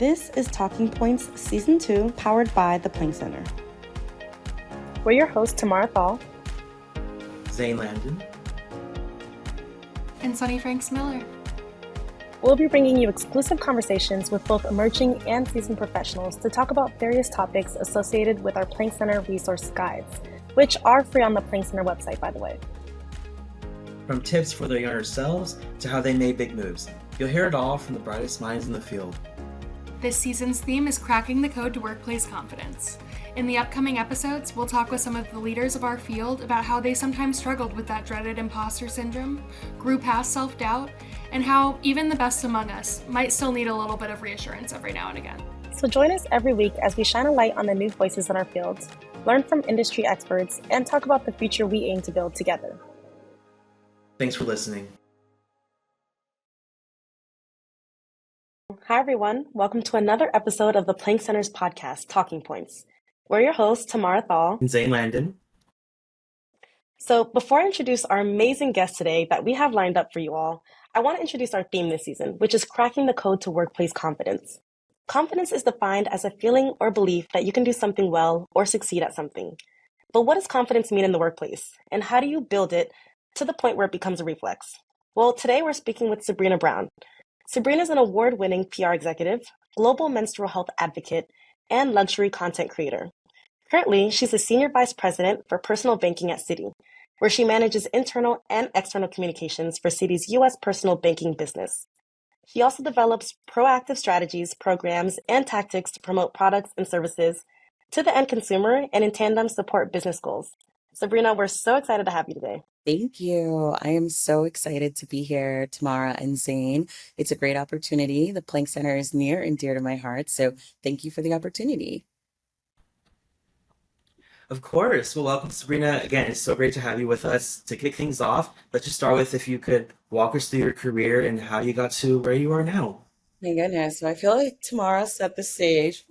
This is Talking Points Season 2, powered by the Planck Center. We're your hosts, Tamarra Thal, Zane Landin, and Sunny Franks Miller. We'll be bringing you exclusive conversations with both emerging and seasoned professionals to talk about various topics associated with our Planck Center resource guides, which are free on the Planck Center website, by the way. From tips for their younger selves to how they made big moves, you'll hear it all from the brightest minds in the field. This season's theme is cracking the code to workplace confidence. In the upcoming episodes, we'll talk with some of the leaders of our field about how they sometimes struggled with that dreaded imposter syndrome, grew past self-doubt, and how even the best among us might still need a little bit of reassurance every now and again. So join us every week as we shine a light on the new voices in our fields, learn from industry experts, and talk about the future we aim to build together. Thanks for listening. Hi, everyone. Welcome to another episode of the Planck Center's podcast, Talking Points. We're your hosts, Tamarra Thal and Zane Landin. So before I introduce our amazing guest today that we have lined up for you all, I want to introduce our theme this season, which is cracking the code to workplace confidence. Confidence is defined as a feeling or belief that you can do something well or succeed at something. But what does confidence mean in the workplace? And how do you build it to the point where it becomes a reflex? Well, today we're speaking with Sabrina Browne. Sabrina is an award-winning PR executive, global menstrual health advocate, and luxury content creator. Currently, she's a senior vice president for personal banking at Citi, where she manages internal and external communications for Citi's U.S. personal banking business. She also develops proactive strategies, programs, and tactics to promote products and services to the end consumer and in tandem support business goals. Sabrina, we're so excited to have you today. Thank you. I am so excited to be here, Tamarra and Zane. It's a great opportunity. The Planck Center is near and dear to my heart, so thank you for the opportunity. Of course. Well, welcome, Sabrina. Again, it's so great to have you with us. To kick things off, let's just start with if you could walk us through your career and how you got to where you are now. My goodness. So I feel like Tamarra set the stage.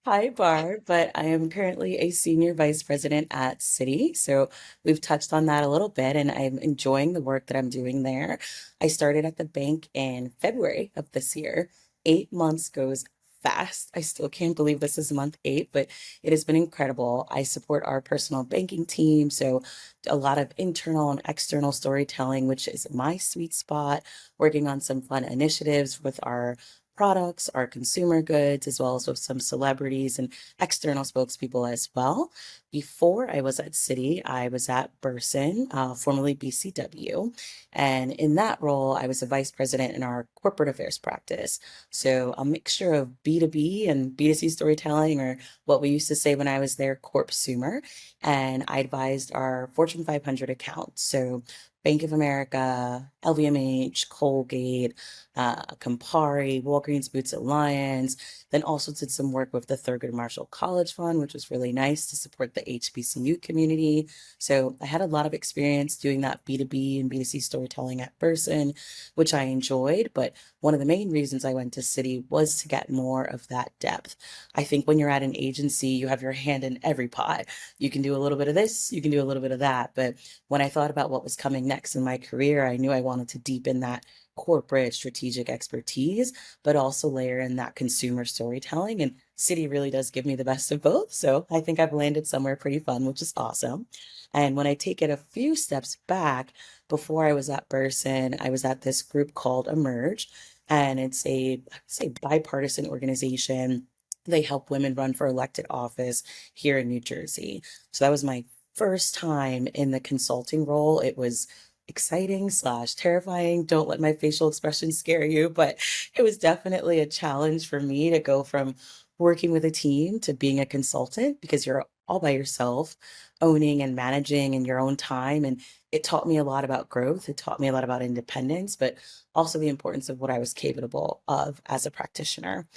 High bar, but I am currently a senior vice president at Citi. So we've touched on that a little bit, and I'm enjoying the work that I'm doing there. I started at the bank in February of this year. 8 months goes fast. I still can't believe this is month 8, but it has been incredible. I support our personal banking team, so a lot of internal and external storytelling, which is my sweet spot, working on some fun initiatives with our products, our consumer goods, as well as with some celebrities and external spokespeople as well. Before I was at Citi, I was at Burson, formerly BCW. And in that role, I was a vice president in our corporate affairs practice. So a mixture of B2B and B2C storytelling, or what we used to say when I was there, corpsumer. And I advised our Fortune 500 accounts. So Bank of America, LVMH, Colgate, Campari, Walgreens Boots Alliance, then also did some work with the Thurgood Marshall College Fund, which was really nice to support the HBCU community. So I had a lot of experience doing that B2B and B2C storytelling at Burson, which I enjoyed. But one of the main reasons I went to Citi was to get more of that depth. I think when you're at an agency, you have your hand in every pot. You can do a little bit of this, you can do a little bit of that. But when I thought about what was coming next in my career, I knew I wanted to deepen that corporate strategic expertise, but also layer in that consumer storytelling. And Citi really does give me the best of both. So I think I've landed somewhere pretty fun, which is awesome. And when I take it a few steps back, before I was at Burson, I was at this group called Emerge. And it's a, I would say, bipartisan organization. They help women run for elected office here in New Jersey. So that was my first time in the consulting role. It was exciting slash terrifying. Don't let my facial expressions scare you, but it was definitely a challenge for me to go from working with a team to being a consultant, because you're all by yourself, owning and managing in your own time. And it taught me a lot about growth. It taught me a lot about independence, but also the importance of what I was capable of as a practitioner.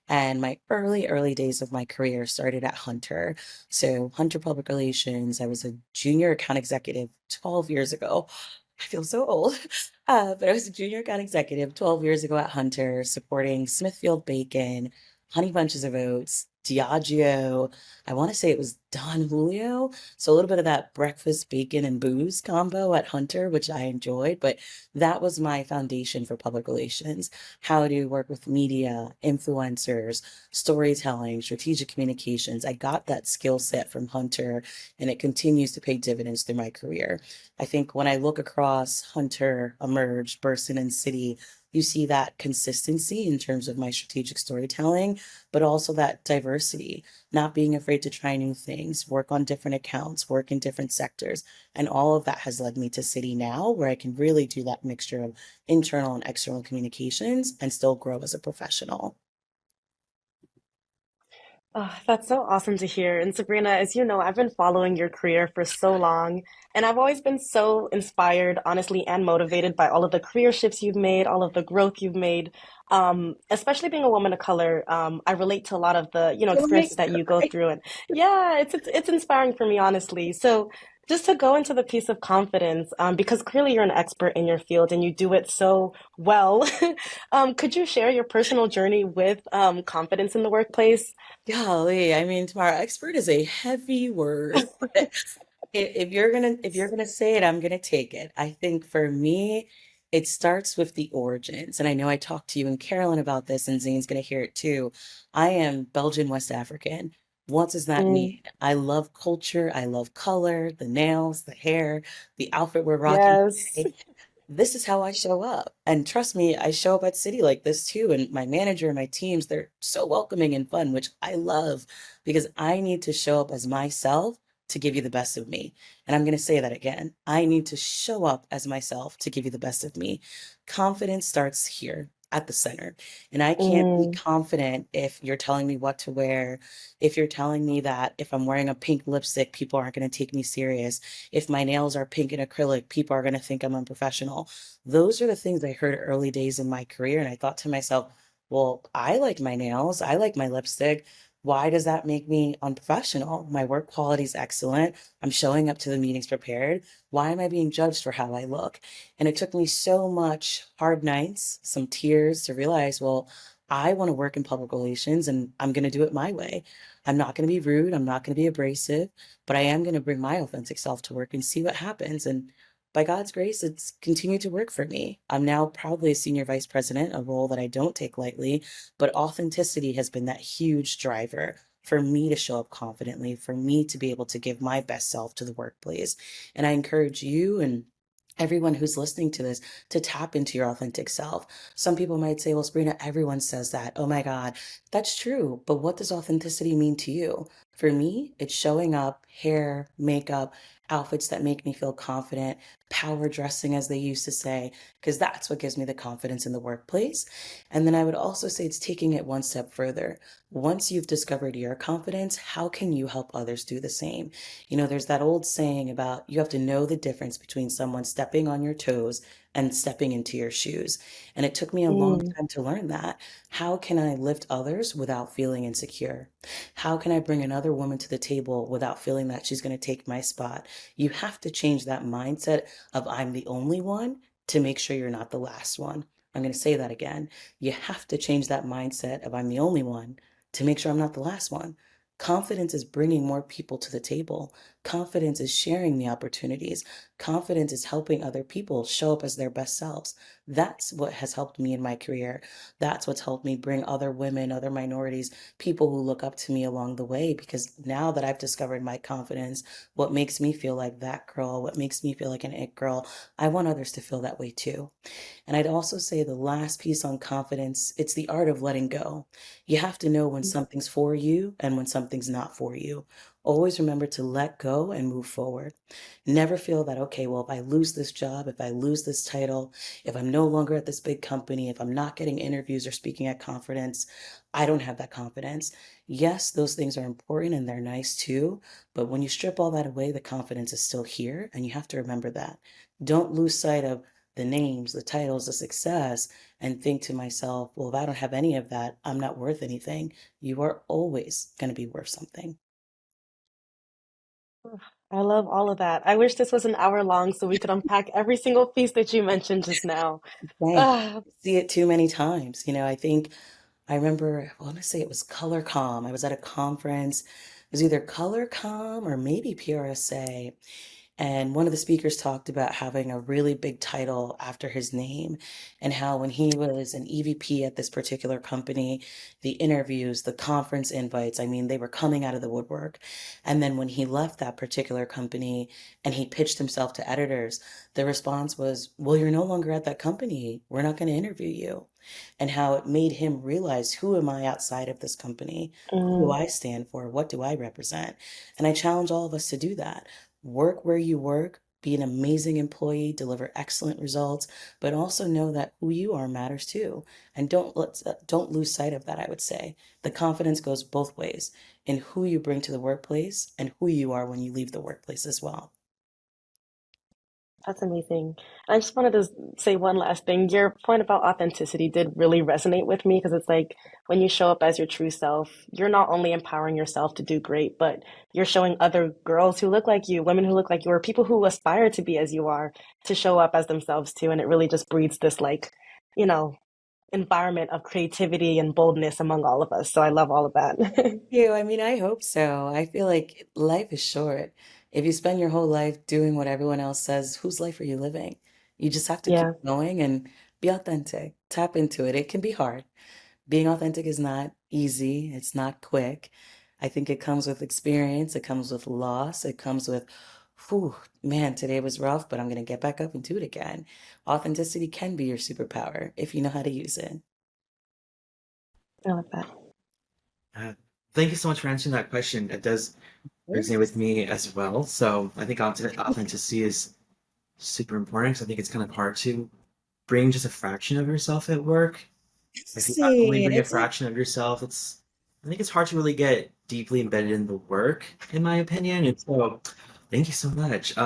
And my early days of my career started at Hunter. So Hunter Public Relations, I was a junior account executive 12 years ago. I feel so old. But I was a junior account executive 12 years ago at Hunter, supporting Smithfield Bacon, Honey Bunches of Oats, Diageo. I want to say it was Don Julio. So a little bit of that breakfast, bacon, and booze combo at Hunter, which I enjoyed. But that was my foundation for public relations, how to work with media, influencers, storytelling, strategic communications. I got that skill set from Hunter, and it continues to pay dividends through my career. I think when I look across Hunter, Emerge, Burson, and City, you see that consistency in terms of my strategic storytelling, but also that diversity, not being afraid to try new things, work on different accounts, work in different sectors. And all of that has led me to City now, where I can really do that mixture of internal and external communications and still grow as a professional. Oh, that's so awesome to hear. And Sabrina, as you know, I've been following your career for so long, and I've always been so inspired, honestly, and motivated by all of the career shifts you've made, all of the growth you've made. Especially being a woman of color, I relate to a lot of the, You'll make experiences me that you go cry. through. And yeah, it's inspiring for me, honestly. So just to go into the piece of confidence, because clearly you're an expert in your field and you do it so well. Could you share your personal journey with confidence in the workplace? Golly, I mean, Tamara, expert is a heavy word. If you're gonna say it, I'm gonna take it. I think for me, it starts with the origins. And I know I talked to you and Carolyn about this, and Zane's gonna hear it too. I am Belgian West African. What does that mean? Mm, I love culture, I love color, the nails, the hair, the outfit we're rocking yes. today. This is how I show up. And trust me, I show up at City like this too. And my manager and my teams, they're so welcoming and fun, which I love because I need to show up as myself to give you the best of me. And I'm going to say that again. I need to show up as myself to give you the best of me. Confidence starts here at the center. And I can't be Mm, confident if you're telling me what to wear, if you're telling me that if I'm wearing a pink lipstick, people aren't going to take me serious. If my nails are pink and acrylic, people are going to think I'm unprofessional. Those are the things I heard early days in my career. And I thought to myself, well, I like my nails, I like my lipstick. Why does that make me unprofessional? My work quality is excellent. I'm showing up to the meetings prepared. Why am I being judged for how I look? And it took me so much hard nights, some tears to realize, well, I want to work in public relations and I'm going to do it my way. I'm not going to be rude. I'm not going to be abrasive, but I am going to bring my authentic self to work and see what happens. And by God's grace, it's continued to work for me. I'm now proudly a senior vice president, a role that I don't take lightly, but authenticity has been that huge driver for me to show up confidently, for me to be able to give my best self to the workplace. And I encourage you and everyone who's listening to this to tap into your authentic self. Some people might say, well, Sabrina, everyone says that. Oh my God, that's true. But what does authenticity mean to you? For me, it's showing up, hair, makeup, outfits that make me feel confident, power dressing, as they used to say, because that's what gives me the confidence in the workplace. And then I would also say it's taking it one step further. Once you've discovered your confidence, how can you help others do the same? You know, there's that old saying about you have to know the difference between someone stepping on your toes and stepping into your shoes. And it took me a long mm, time to learn that. How can I lift others without feeling insecure? How can I bring another woman to the table without feeling that she's going to take my spot? You have to change that mindset of I'm the only one to make sure you're not the last one. I'm going to say that again. You have to change that mindset of I'm the only one to make sure I'm not the last one. Confidence is bringing more people to the table. Confidence is sharing the opportunities. Confidence is helping other people show up as their best selves. That's what has helped me in my career. That's what's helped me bring other women, other minorities, people who look up to me along the way. Because now that I've discovered my confidence, what makes me feel like that girl, what makes me feel like an it girl, I want others to feel that way too. And I'd also say the last piece on confidence, it's the art of letting go. You have to know when something's for you and when something's not for you. Always remember to let go and move forward. Never feel that, okay, well, if I lose this job, if I lose this title, if I'm no longer at this big company, if I'm not getting interviews or speaking at conference, I don't have that confidence. Yes, those things are important and they're nice too, but when you strip all that away, the confidence is still here, and you have to remember that. Don't lose sight of the names, the titles, the success, and think to myself, well, if I don't have any of that, I'm not worth anything. You are always going to be worth something. I love all of that. I wish this was an hour long so we could unpack every single piece that you mentioned just now. Dang, Ah, see it too many times. You know, I think I remember, I want to say it was ColorCom. I was at a conference. It was either ColorCom or maybe PRSA. And one of the speakers talked about having a really big title after his name, and how when he was an EVP at this particular company, the interviews, the conference invites, I mean, they were coming out of the woodwork. And then when he left that particular company and he pitched himself to editors, the response was, well, you're no longer at that company. We're not going to interview you. And how it made him realize, who am I outside of this company? Who do Mm, I stand for? What do I represent? And I challenge all of us to do that. Work where you work, be an amazing employee, deliver excellent results, but also know that who you are matters too. And don't lose sight of that, I would say. The confidence goes both ways, in who you bring to the workplace and who you are when you leave the workplace as well. that's amazing. I just wanted to say one last thing. Your point about authenticity did really resonate with me because it's like when you show up as your true self, you're not only empowering yourself to do great, but you're showing other girls who look like you, women who look like you, or people who aspire to be as you are to show up as themselves too. And it really just breeds this like, you know, environment of creativity and boldness among all of us. So I love all of that. You, I mean, I hope so. I feel like life is short. If you spend your whole life doing what everyone else says, whose life are you living? You just have to keep Yeah. going and be authentic. Tap into it. It can be hard. Being authentic is not easy, it's not quick. I think it comes with experience, it comes with loss, it comes with, whew, man, today was rough, but I'm going to get back up and do it again. Authenticity can be your superpower if you know how to use it. I love that. Uh, Thank you so much for answering that question. It does Of resonate course. with me as well. So I think authenticity is super important because I think it's kind of hard to bring just a fraction of yourself at work. If you only Same. bring a It's like, fraction of yourself, I think it's hard to really get deeply embedded in the work, in my opinion. And so, thank you so much.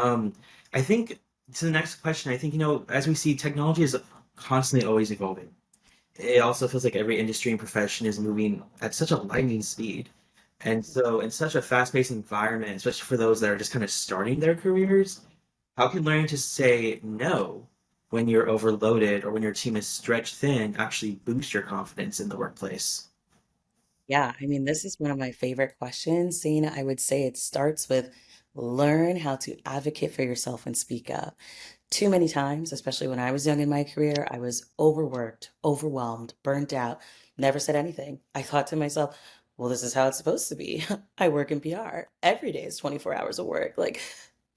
I think to the next question, I think, as we see, technology is constantly always evolving. It also feels like every industry and profession is moving at such a lightning speed. And so, in such a fast-paced environment, especially for those that are just kind of starting their careers, how can learning to say no when you're overloaded or when your team is stretched thin actually boost your confidence in the workplace? yeah, I mean, this is one of my favorite questions, Zane. I would say it starts with learn how to advocate for yourself and speak up. Too many times, especially when I was young in my career, I was overworked, overwhelmed, burnt out, never said anything. I thought to myself, well, this is how it's supposed to be. I work in PR. Every day is 24 hours of work. Like,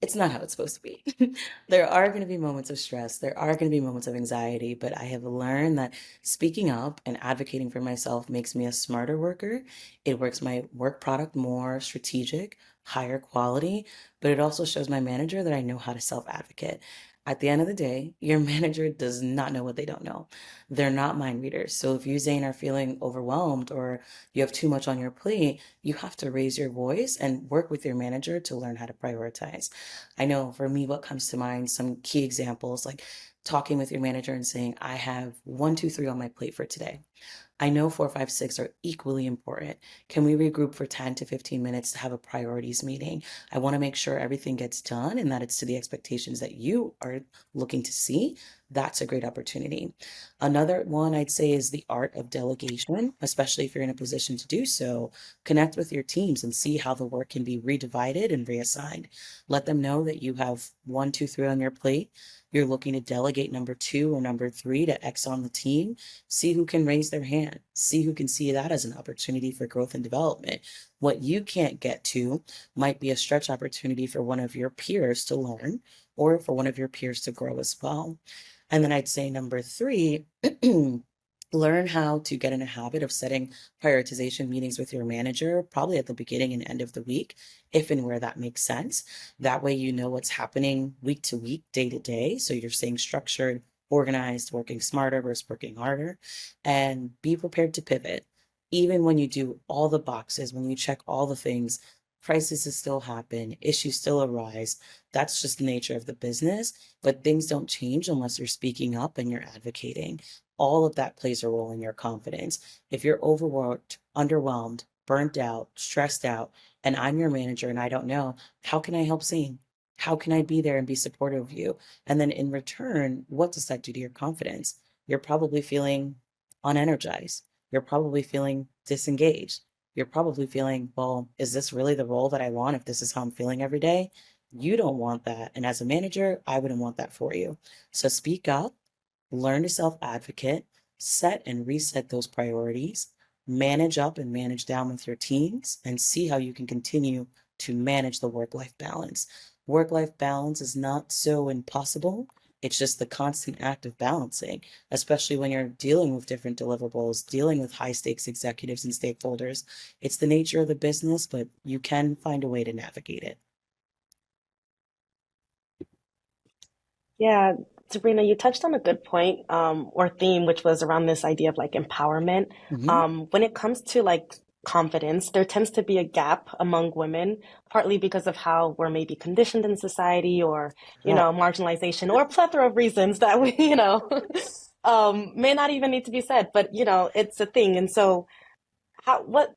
it's not how it's supposed to be. There are going to be moments of stress. There are going to be moments of anxiety, but I have learned that speaking up and advocating for myself makes me a smarter worker. It works my work product more strategic, higher quality, but it also shows my manager that I know how to self advocate. At the end of the day, your manager does not know what they don't know. They're not mind readers. So if you, Zane, are feeling overwhelmed or you have too much on your plate, you have to raise your voice and work with your manager to learn how to prioritize. I know for me, what comes to mind, some key examples like talking with your manager and saying, I have one, two, three on my plate for today. I know 4, 5, 6 are equally important. Can we regroup for 10 to 15 minutes to have a priorities meeting? I want to make sure everything gets done and that it's to the expectations that you are looking to see. That's a great opportunity. Another one I'd say is the art of delegation, especially if you're in a position to do so. Connect with your teams and see how the work can be redivided and reassigned. Let them know that you have one, two, three on your plate. You're looking to delegate number two or number three to X on the team. See who can raise their hand. See who can see that as an opportunity for growth and development. What you can't get to might be a stretch opportunity for one of your peers to learn or for one of your peers to grow as well. And then I'd say number three, learn how to get in a habit of setting prioritization meetings with your manager, probably at the beginning and end of the week, if and where that makes sense. That way, you know what's happening week to week, day to day. So you're staying structured, organized, working smarter versus working harder, and be prepared to pivot. Even when you do all the boxes, when you check all the things, crises still happen, issues still arise. That's just the nature of the business, but things don't change unless you're speaking up and you're advocating. All of that plays a role in your confidence. If you're overworked, underwhelmed, burnt out, stressed out, and I'm your manager and I don't know, how can I help Zane? How can I be there and be supportive of you? And then in return, what does that do to your confidence? You're probably feeling unenergized. you're probably feeling disengaged. You're probably feeling, well, is this really the role that I want if this is how I'm feeling every day? You don't want that. And as a manager, I wouldn't want that for you. So speak up, learn to self advocate, set and reset those priorities, manage up and manage down with your teams, and see how you can continue to manage the work life balance. Work life balance is not so impossible. It's just the constant act of balancing, especially when you're dealing with different deliverables, dealing with high stakes executives and stakeholders. It's the nature of the business, but you can find a way to navigate it. Yeah, Sabrina, you touched on a good point, or theme, which was around this idea of like empowerment. Mhm. When it comes to like confidence, there tends to be a gap among women, partly because of how we're maybe conditioned in society or, Correct. marginalization or a plethora of reasons that we, may not even need to be said, but it's a thing. And so what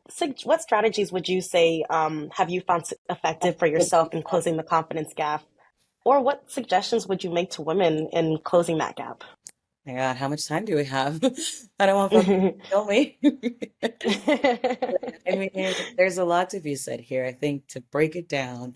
strategies would you say have you found effective for yourself in closing the confidence gap? Or what suggestions would you make to women in closing that gap? My God, how much time do we have? I don't want folks to kill me. I mean, there's a lot to be said here. I think to break it down,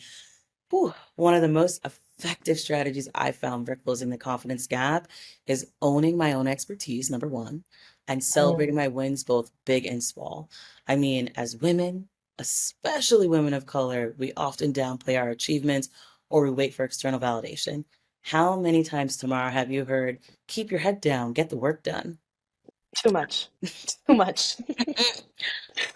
whew, one of the most effective strategies I found for closing the confidence gap is owning my own expertise, number one, and celebrating my wins, both big and small. I mean, as women, especially women of color, we often downplay our achievements or we wait for external validation. How many times, Tamara, have you heard, keep your head down, get the work done? Too much. Too much.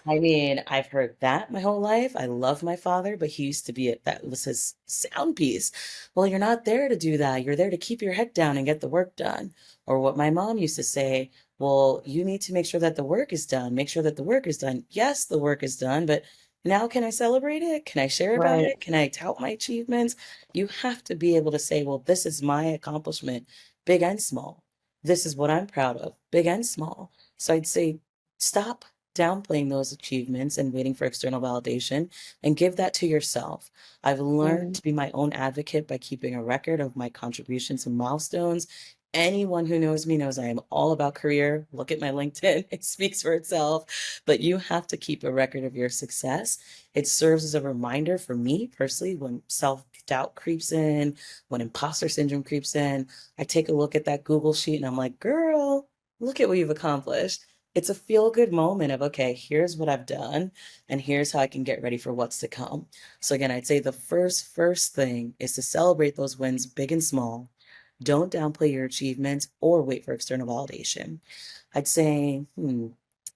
I mean, I've heard that my whole life. I love my father, but he used to be that was his sound piece. Well, you're not there to do that. You're there to keep your head down and get the work done. Or what my mom used to say, well, you need to make sure that the work is done. Make sure that the work is done. Yes, the work is done, but now can I celebrate it? Can I share about Right. it? Can I tout my achievements? You have to be able to say, well, this is my accomplishment, big and small. This is what I'm proud of, big and small. So I'd say, stop downplaying those achievements and waiting for external validation and give that to yourself. I've learned Mm. to be my own advocate by keeping a record of my contributions and milestones. Anyone who knows me knows I am all about career. Look at my LinkedIn, it speaks for itself. But you have to keep a record of your success. It serves as a reminder for me personally when self doubt creeps in, when imposter syndrome creeps in. I take a look at that Google sheet and I'm like, girl, look at what you've accomplished. It's a feel good moment of, okay, here's what I've done and here's how I can get ready for what's to come. So again, I'd say the first thing is to celebrate those wins, big and small. Don't downplay your achievements or wait for external validation. I'd say,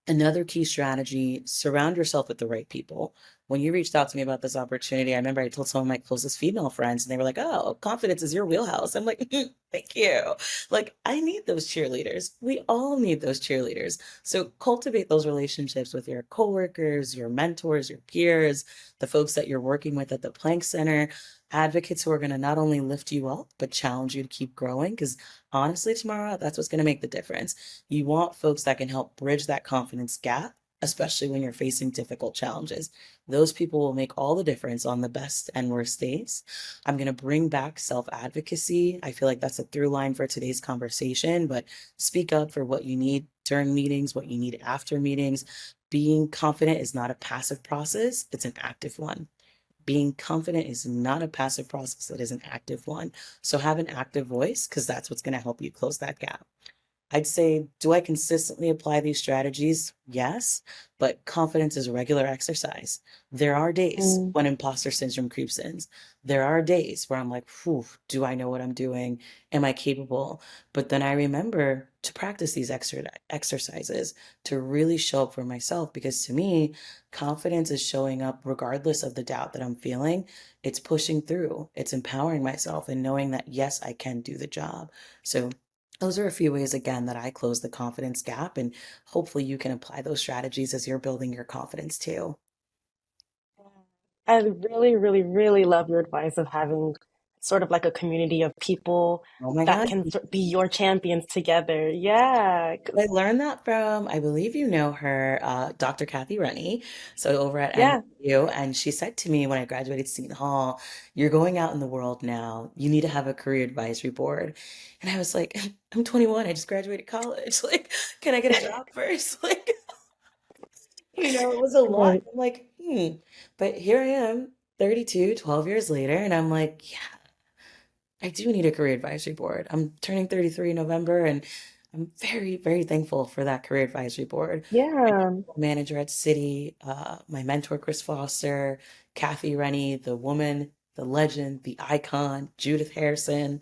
another key strategy, surround yourself with the right people. When you reached out to me about this opportunity, I remember I told some of my closest female friends, and they were like, oh, confidence is your wheelhouse. I'm like, thank you. Like, I need those cheerleaders. We all need those cheerleaders. So cultivate those relationships with your coworkers, your mentors, your peers, the folks that you're working with at the Planck Center, advocates who are going to not only lift you up, but challenge you to keep growing. Because honestly, Tamara, that's what's going to make the difference. You want folks that can help bridge that confidence gap, especially when you're facing difficult challenges. Those people will make all the difference on the best and worst days. I'm going to bring back self advocacy. I feel like that's a through line for today's conversation, but speak up for what you need during meetings, what you need after meetings. Being confident is not a passive process, it's an active one. Being confident is not a passive process, it is an active one. So have an active voice because that's what's going to help you close that gap. I'd say, do I consistently apply these strategies? Yes, but confidence is regular exercise. There are days Mm. when imposter syndrome creeps in. There are days where I'm like, whew, do I know what I'm doing? Am I capable? But then I remember to practice these exercises to really show up for myself because to me, confidence is showing up regardless of the doubt that I'm feeling. It's pushing through, it's empowering myself and knowing that, yes, I can do the job. So those are a few ways, again, that I close the confidence gap, and hopefully you can apply those strategies as you're building your confidence too. I really, really, really love your advice of having sort of like a community of people Oh my that God. can be your champions together. Yeah. I learned that from, I believe you know her, Dr. Kathy Rennie, so over at Yeah. NYU, and she said to me when I graduated Seton Hall, you're going out in the world now. You need to have a career advisory board. And I was like, I'm 21. I just graduated college. Like, can I get a job first? Like, It was a lot. Right. I'm like, But here I am, 32, 12 years later, and I'm like, yeah, I do need a career advisory board. I'm turning 33 in November, and I'm very, very thankful for that career advisory board. My Yeah. manager at Citi, my mentor, Chris Foster, Kathy Rennie, the woman, the legend, the icon, Judith Harrison,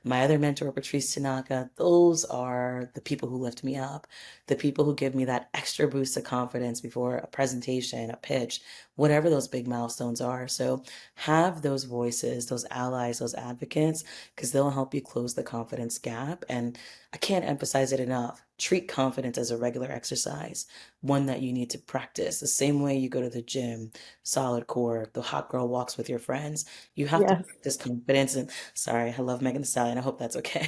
my other mentor, Patrice Tanaka, those are the people who lift me up, the people who give me that extra boost of confidence before a presentation, a pitch, whatever those big milestones are. So have those voices, those allies, those advocates, because they'll help you close the confidence gap. And I can't emphasize it enough. Treat confidence as a regular exercise, one that you need to practice the same way you go to the gym, solid core, the hot girl walks with your friends. You have to Yes. practice confidence. And sorry, I love Megan Thee Stallion. I hope that's okay.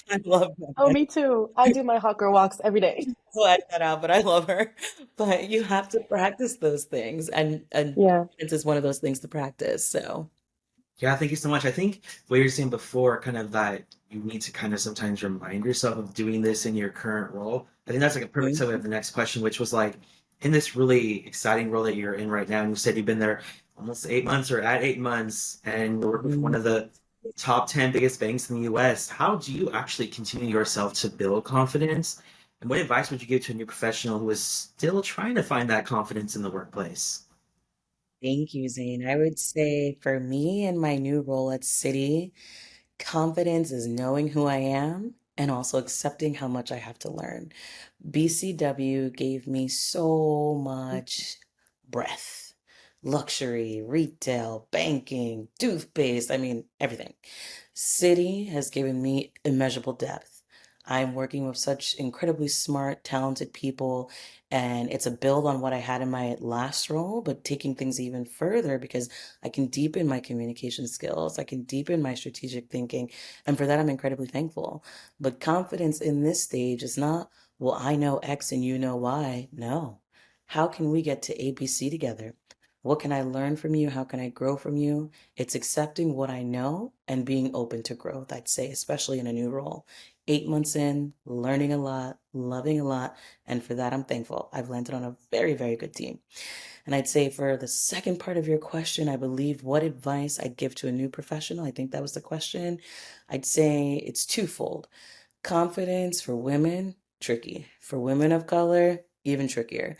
I love Oh, Megan. me too. I do my hot girl walks every day. I'll edit that out, but I love her. But you have to practice those things, and Yeah. confidence is one of those things to practice. So, Yeah, thank you so much. I think what you were saying before, kind of that you need to kind of sometimes remind yourself of doing this in your current role. I think that's like a perfect segue of the next question, which was like in this really exciting role that you're in right now, and you said you've been there almost 8 months or at 8 months, and you're working for one Mhm. of the top 10 biggest banks in the US. How do you actually continue yourself to build confidence? And what advice would you give to a new professional who is still trying to find that confidence in the workplace? Thank you, Zane. I would say for me in my new role at Citi, confidence is knowing who I am and also accepting how much I have to learn. BCW gave me so much breadth, luxury, retail, banking, toothpaste, I mean, everything. City has given me immeasurable depth. I'm working with such incredibly smart, talented people, and it's a build on what I had in my last role, but taking things even further because I can deepen my communication skills, I can deepen my strategic thinking, and for that, I'm incredibly thankful. But confidence in this stage is not, well, I know X and you know Y. No. How can we get to ABC together? What can I learn from you? How can I grow from you? It's accepting what I know and being open to growth, I'd say, especially in a new role. 8 months in, learning a lot, loving a lot, and for that, I'm thankful. I've landed on a very, very good team. And I'd say for the second part of your question, I believe what advice I'd give to a new professional, I think that was the question. I'd say it's twofold. Confidence for women, tricky. For women of color, even trickier.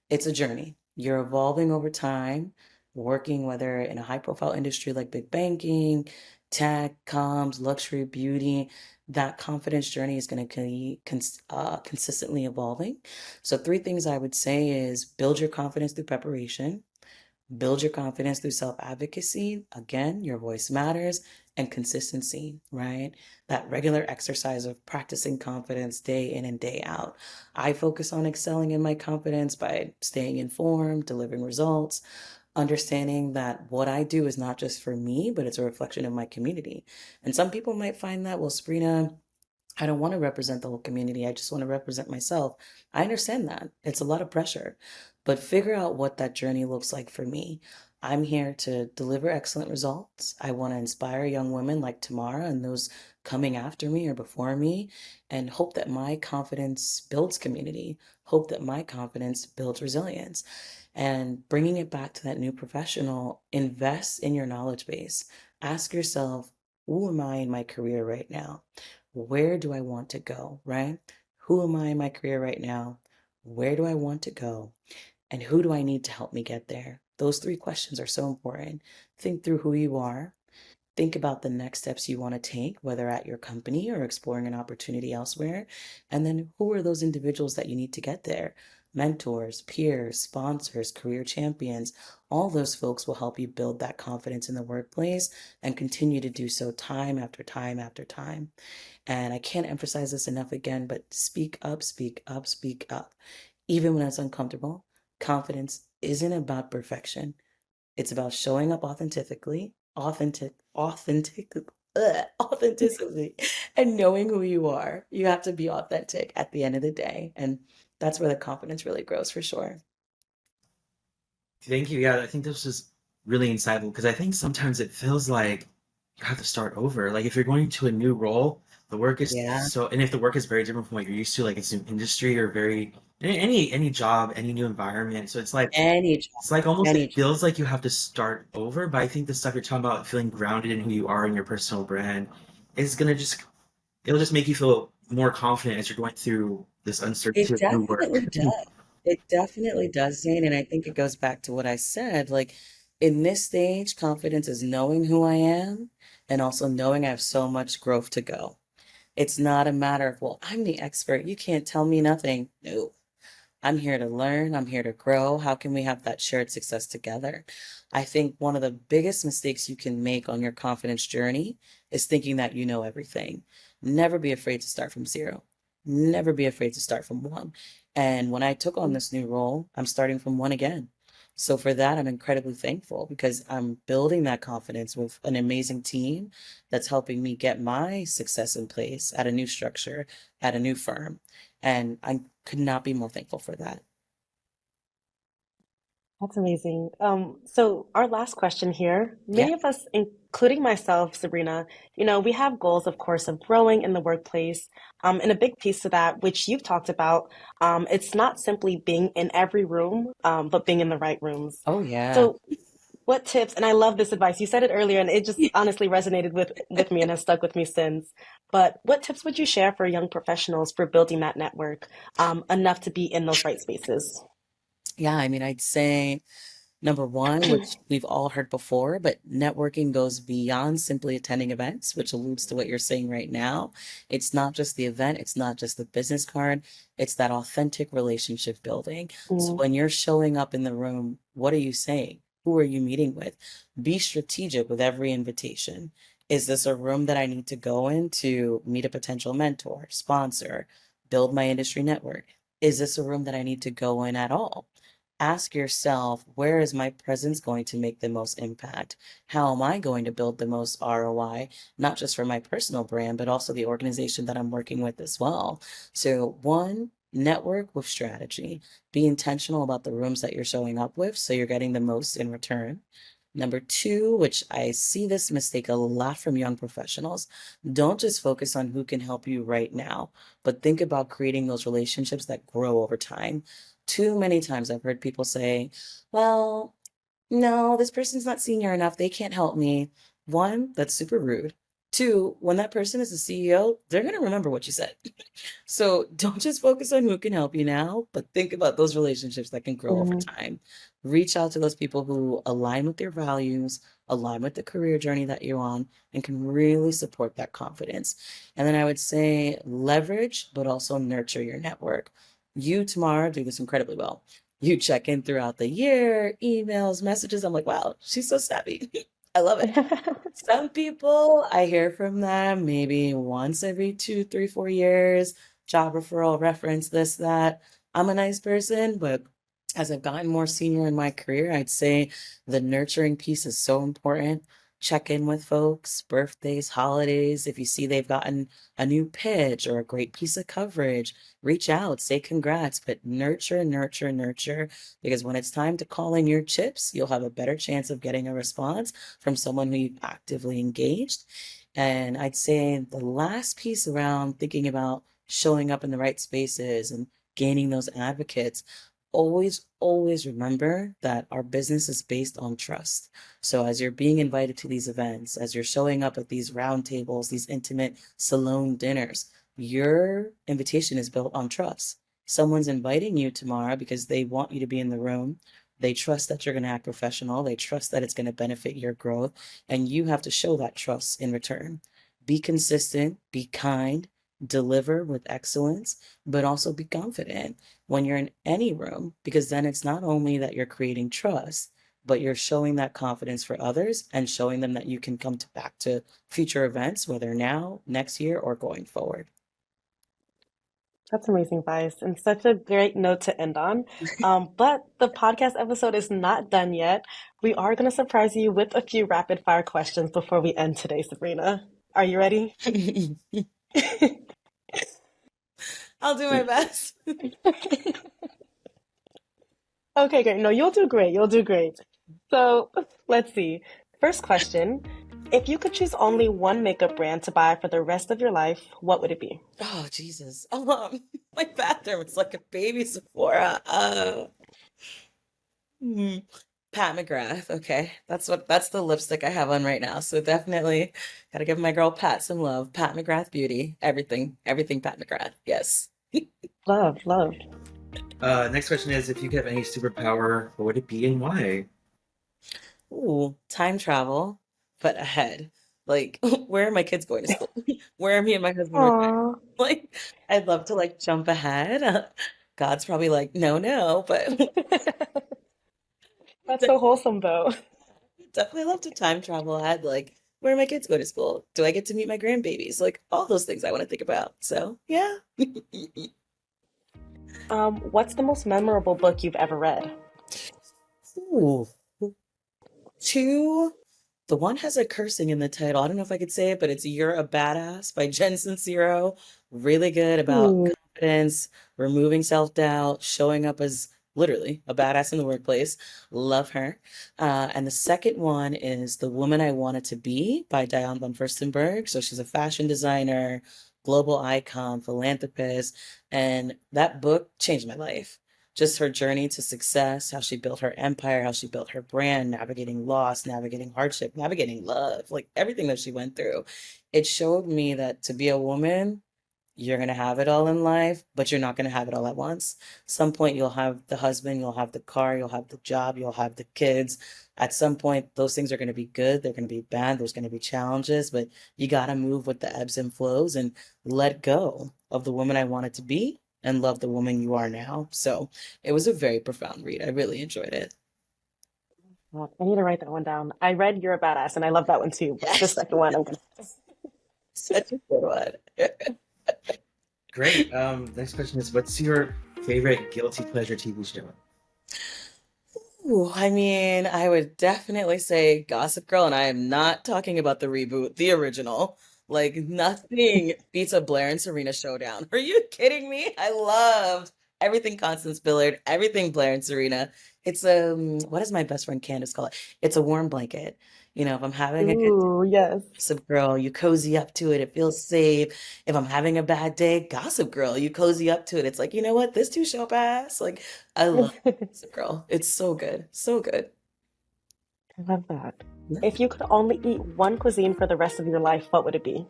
It's a journey. You're evolving over time, working whether in a high profile industry like big banking, tech, comms, luxury, beauty. That confidence journey is going to be consistently evolving. So, three things I would say is build your confidence through preparation, build your confidence through self advocacy. Again, your voice matters and consistency, right? That regular exercise of practicing confidence day in and day out. I focus on excelling in my confidence by staying informed, delivering results, understanding that what I do is not just for me, but it's a reflection of my community. And some people might find that, well, Sabrina, I don't want to represent the whole community. I just want to represent myself. I understand that. It's a lot of pressure, but figure out what that journey looks like for me. I'm here to deliver excellent results. I want to inspire young women like Tamarra and those coming after me or before me, and hope that my confidence builds community, hope that my confidence builds resilience. And bringing it back to that new professional, invest in your knowledge base. Ask yourself, who am I in my career right now? Where do I want to go, right? Who am I in my career right now? Where do I want to go? And who do I need to help me get there? Those three questions are so important. Think through who you are. Think about the next steps you want to take, whether at your company or exploring an opportunity elsewhere. And then who are those individuals that you need to get there? Mentors, peers, sponsors, career champions, all those folks will help you build that confidence in the workplace and continue to do so time after time after time. And I can't emphasize this enough again, but speak up, speak up, speak up. Even when it's uncomfortable, confidence isn't about perfection. It's about showing up authentically, and knowing who you are. You have to be authentic at the end of the day. And that's where the confidence really grows for sure. Thank you. Yeah, I think this is really insightful because I think sometimes it feels like you have to start over. Like if you're going to a new role, the work is Yeah. so, and if the work is very different from what you're used to, like it's an industry or very any job, any new environment. So Any job, it's like almost any it job. feels like you have to start over. But I think the stuff you're talking about, feeling grounded in who you are and your personal brand, is gonna just it'll just make you feel more confident as you're going through this uncertainty It of new work. definitely does. It definitely does, Zane. And I think it goes back to what I said. Like in this stage, confidence is knowing who I am and also knowing I have so much growth to go. It's not a matter of, well, I'm the expert. You can't tell me nothing. No. I'm here to learn. I'm here to grow. How can we have that shared success together? I think one of the biggest mistakes you can make on your confidence journey is thinking that you know everything. Never be afraid to start from zero. Never be afraid to start from one. And when I took on this new role, I'm starting from one again. So for that, I'm incredibly thankful because I'm building that confidence with an amazing team that's helping me get my success in place at a new structure, at a new firm. And I could not be more thankful for that. That's amazing. So our last question here, Yeah. many of us, including myself, Sabrina, we have goals, of course, of growing in the workplace. And a big piece to that, which you've talked about, it's not simply being in every room, but being in the right rooms. Oh, yeah. So what tips, and I love this advice, you said it earlier, and it just honestly resonated with me and has stuck with me since. But what tips would you share for young professionals for building that network, enough to be in those right spaces? Yeah. I mean, I'd say number one, which we've all heard before, but networking goes beyond simply attending events, which alludes to what you're saying right now. It's not just the event, it's not just the business card, it's that authentic relationship building. So Mm, when you're showing up in the room, what are you saying? Who are you meeting with? Be strategic with every invitation. Is this a room that I need to go in to meet a potential mentor, sponsor, build my industry network? Is this a room that I need to go in at all? Ask yourself, where is my presence going to make the most impact? How am I going to build the most ROI, not just for my personal brand, but also the organization that I'm working with as well? So, one, network with strategy. Be intentional about the rooms that you're showing up with so you're getting the most in return. Number two, which I see this mistake a lot from young professionals, don't just focus on who can help you right now, but think about creating those relationships that grow over time. Too many times I've heard people say, well, no, this person's not senior enough. They can't help me. One, that's super rude. Two, when that person is the CEO, they're going to remember what you said. So don't just focus on who can help you now, but think about those relationships that can grow over mhm. time. Reach out to those people who align with your values, align with the career journey that you're on, and can really support that confidence. And then I would say leverage, but also nurture your network. You, Tamara, do this incredibly well. You check in throughout the year, emails, messages. I'm like, wow, she's so savvy. I love it. Some people, I hear from them maybe once every 2, 3, 4 years, job referral, reference, this, that. I'm a nice person, but as I've gotten more senior in my career, I'd say the nurturing piece is so important. Check in with folks, birthdays, holidays. If you see they've gotten a new pitch or a great piece of coverage, reach out, say congrats, but nurture, nurture, nurture. Because when it's time to call in your chips, you'll have a better chance of getting a response from someone who you've actively engaged. And I'd say the last piece around thinking about showing up in the right spaces and gaining those advocates, always, always remember that our business is based on trust. So as you're being invited to these events, as you're showing up at these round tables, these intimate salon dinners, your invitation is built on trust. Someone's inviting you tomorrow because they want you to be in the room. They trust that you're going to act professional. They trust that it's going to benefit your growth. And you have to show that trust in return. Be consistent, be kind, deliver with excellence, but also be confident when you're in any room, because then it's not only that you're creating trust, but you're showing that confidence for others and showing them that you can come to back to future events, whether now, next year, or going forward. That's amazing advice and such a great note to end on. But the podcast episode is not done yet. We are going to surprise you with a few rapid fire questions before we end today, Sabrina. Are you ready? I'll do my best. Okay, great. No, you'll do great. You'll do great. So let's see. First question. If you could choose only one makeup brand to buy for the rest of your life, what would it be? Oh, Jesus. My bathroom is like a baby Sephora. Hmm. Pat McGrath. Okay. That's the lipstick I have on right now. So definitely gotta give my girl Pat some love. Pat McGrath Beauty. Everything Pat McGrath. Yes. Love, loved. Next question is, if you could have any superpower, what would it be and why? Ooh, time travel, but ahead. Like, where are my kids going to school? Where are me and my husband retiring? Aw. Like, I'd love to like jump ahead. God's probably like, no, no, but That's so wholesome, though. definitely love to time travel ahead. Like, where are my kids going to school? Do I get to meet my grandbabies? Like, all those things I want to think about. So, yeah. What's the most memorable book you've ever read? Ooh. Two. The one has a cursing in the title. I don't know if I could say it, but it's You're a Badass by Jen Sincero. Really good about Ooh. confidence, removing self-doubt, showing up as literally a badass in the workplace. Love her. And the second one is The Woman I Wanted to Be by Diane von Furstenberg. So she's a fashion designer, global icon, philanthropist, and that book changed my life. Just her journey to success, how she built her empire, how she built her brand, navigating loss, navigating hardship, navigating love, like everything that she went through. It showed me that to be a woman, you're going to have it all in life, but you're not going to have it all at once. Some point, you'll have the husband, you'll have the car, you'll have the job, you'll have the kids. At some point, those things are going to be good, they're going to be bad, there's going to be challenges, but you got to move with the ebbs and flows and let go of the woman I wanted to be and love the woman you are now. So it was a very profound read. I really enjoyed it. Well, I need to write that one down. I read You're a Badass, and I love that one too, but the Yes, second one, I'm gonna. such a good one. Great. Next question is, what's your favorite guilty pleasure TV show? Ooh, I mean, I would definitely say Gossip Girl, and I am not talking about the reboot, the original. Like, nothing beats a Blair and Serena showdown. Are you kidding me? I loved everything Constance Billard, everything Blair and Serena. It's what does my best friend Candace call it? It's a warm blanket. If I'm having a good Ooh, yes. Gossip Girl, you cozy up to it. It feels safe. If I'm having a bad day, Gossip Girl, you cozy up to it. It's like, you know what? This too shall pass. Like, I love Gossip Girl. It's so good. So good. I love that. Yeah. If you could only eat one cuisine for the rest of your life, what would it be?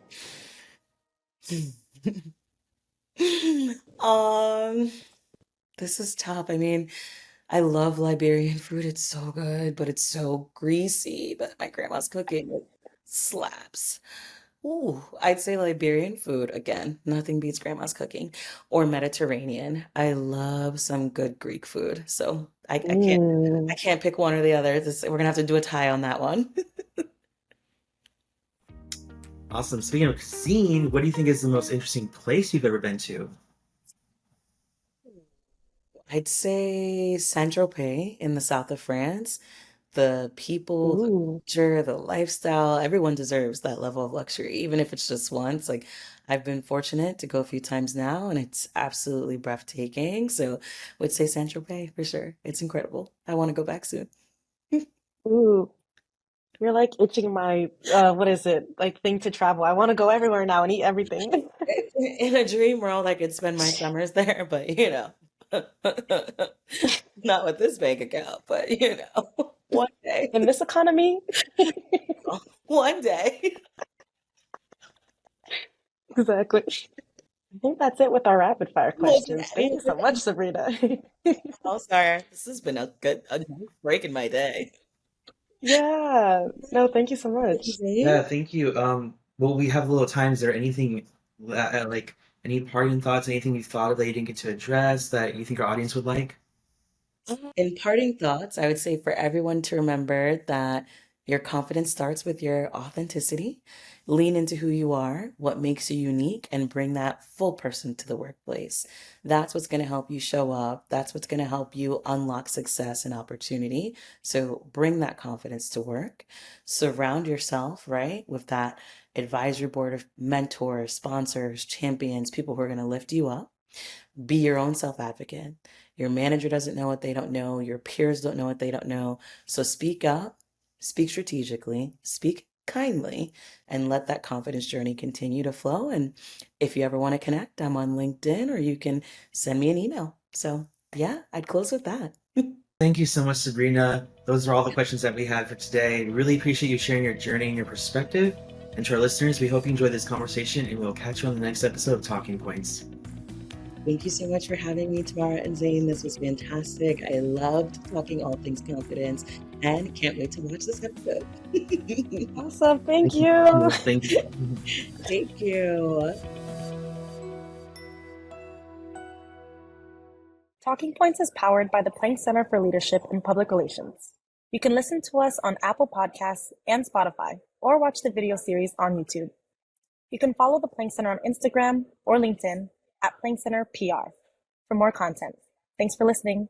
Um, this is tough. I mean, I love Liberian food. It's so good, but it's so greasy. But my grandma's cooking it slaps. Ooh, I'd say Liberian food again. Nothing beats grandma's cooking. Or Mediterranean. I love some good Greek food. So I can't I Mm. can't pick one or the other. We're gonna have to do a tie on that one. Awesome. Speaking of cuisine, what do you think is the most interesting place you've ever been to? I'd say Saint-Tropez in the south of France. The people, the Ooh. culture, the lifestyle, everyone deserves that level of luxury, even if it's just once. Like I've been fortunate to go a few times now, and it's absolutely breathtaking. So would say Saint-Tropez for sure. It's incredible. I want to go back soon. Ooh. You're like itching my what is it? Like thing to travel. I want to go everywhere now and eat everything. In a dream world, I could spend my summers there, but not with this bank account, but one day, In this economy, one day. exactly. I think that's it with our rapid fire questions. Thank Okay. you so much, Sabrina. Oh, sorry. This has been a nice break in my day. Yeah. No, thank you so much. Yeah, Zane? thank you. Well, we have a little time. Is there anything like any parting thoughts, anything you thought of that you didn't get to address that you think our audience would like? In parting thoughts, I would say for everyone to remember that your confidence starts with your authenticity. Lean into who you are, what makes you unique, and bring that full person to the workplace. That's what's going to help you show up. That's what's going to help you unlock success and opportunity. So bring that confidence to work. Surround yourself, right, with that advisory board of mentors, sponsors, champions, people who are going to lift you up. Be your own self advocate. Your manager doesn't know what they don't know. Your peers don't know what they don't know. So speak up, speak strategically, speak kindly and let that confidence journey continue to flow. And if you ever want to connect, I'm on LinkedIn or you can send me an email. So, yeah, I'd close with that. Thank you so much, Sabrina. Those are all the questions that we had for today. Really appreciate you sharing your journey and your perspective. And to our listeners, we hope you enjoyed this conversation, and we'll catch you on the next episode of Talking Points. Thank you so much for having me, Tamarra and Zane. This was fantastic. I loved talking all things confidence and can't wait to watch this episode. Awesome. Thank you. Thank you. Thank you. Talking Points is powered by the Planck Center for Leadership in Public Relations. You can listen to us on Apple Podcasts and Spotify, or watch the video series on YouTube. You can follow the Planck Center on Instagram or LinkedIn at Planck Center PR for more content. Thanks for listening.